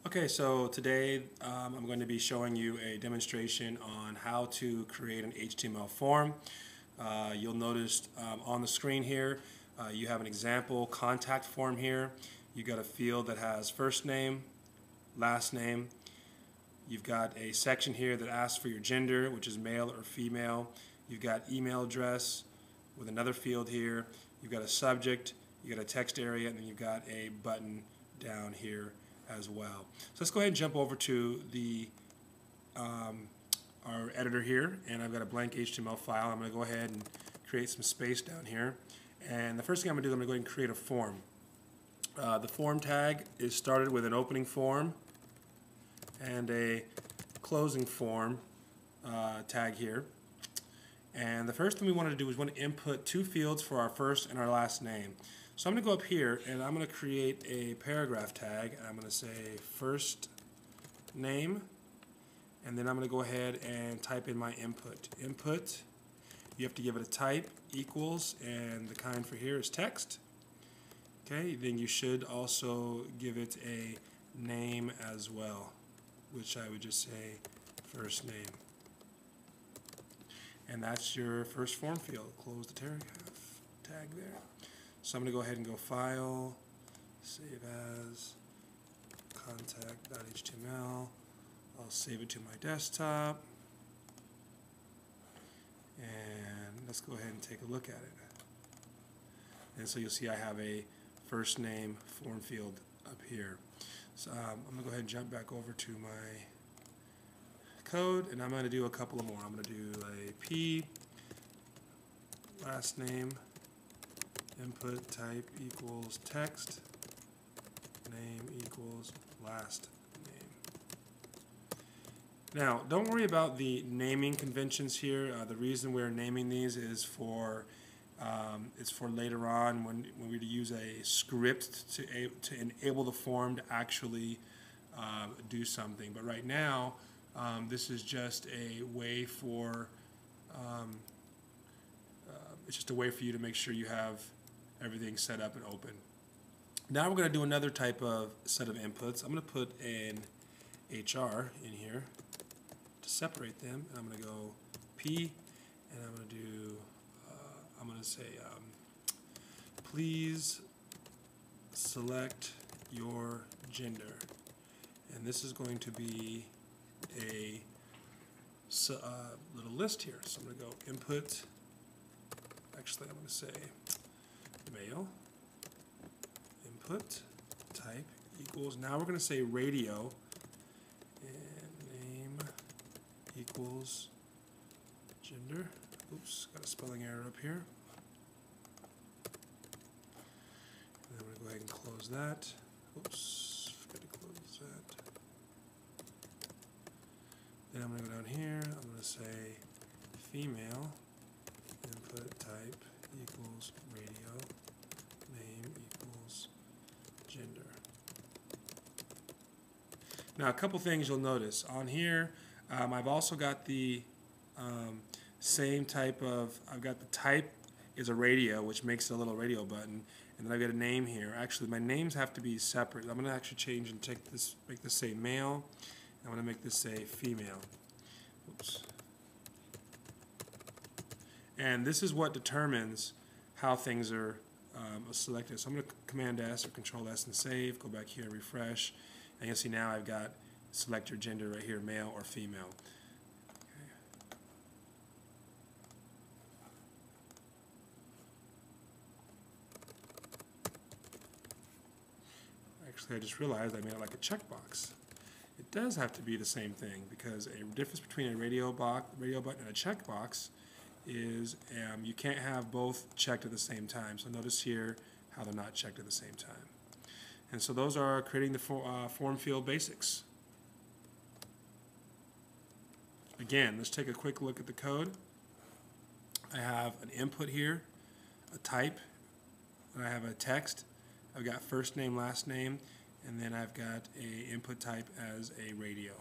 Okay, so today I'm going to be showing you a demonstration on how to create an HTML form. You'll notice on the screen here you have an example contact form here. You've got a field that has first name, last name. You've got a section here that asks for your gender, which is male or female. You've got email address with another field here. You've got a subject, you've got a text area, and then you've got a button down here as well. So let's go ahead and jump over to the our editor here, and I've got a blank HTML file. I'm going to go ahead and create some space down here. And the first thing I'm going to do is I'm going to go ahead and create a form. The form tag is started with an opening form and a closing form tag here. And the first thing we want to do is we want to input two fields for our first and our last name. So I'm going to go up here and I'm going to create a paragraph tag. I'm going to say first name, and then I'm going to go ahead and type in my input. Input, you have to give it a type, equals, and the kind for here is text. Okay, then you should also give it a name as well, which I would just say first name. And that's your first form field. Close the tag there. So I'm going to go ahead and go File, Save As, Contact.html. I'll save it to my desktop. And let's go ahead and take a look at it. And so you'll see I have a first name form field up here. So I'm going to go ahead and jump back over to my code, and I'm going to do a couple of more. I'm going to do a P, last name, input type equals text, name equals last name. Now, don't worry about the naming conventions here. The reason we're naming these is for later on when we use a script to enable the form to actually do something. But right now, this is just a way for it's just a way for you to make sure you have everything set up and open. Now we're going to do another type of set of inputs. I'm going to put an HR in here to separate them, and I'm going to go P, and I'm going to do I'm going to say please select your gender, and this is going to be a little list here. So I'm going to go input, actually I'm going to say male, input type equals, now we're going to say radio, and name equals gender. Oops, got a spelling error up here. And I'm going to go ahead and close that. Oops, forgot to close that. Then I'm going to go down here, I'm going to say female, input type equals radio, name equals gender. Now a couple things you'll notice. On here, I've also got the same type of, I've got the type is a radio, which makes it a little radio button, and then I've got a name here. Actually, my names have to be separate. I'm going to actually change and take this, make this say male. I'm going to make this say female. Oops. And this is what determines how things are selected. So I'm going to Command S or Control S and save. Go back here and refresh. And you'll see now I've got select your gender right here, male or female. Actually, I just realized I made it like a checkbox. It does have to be the same thing, because a difference between a radio button and a checkbox is you can't have both checked at the same time. So notice here how they're not checked at the same time. And so those are creating the form field basics. Again, let's take a quick look at the code. I have an input here, a type, and I have a text. I've got first name, last name, and then I've got a input type as a radio.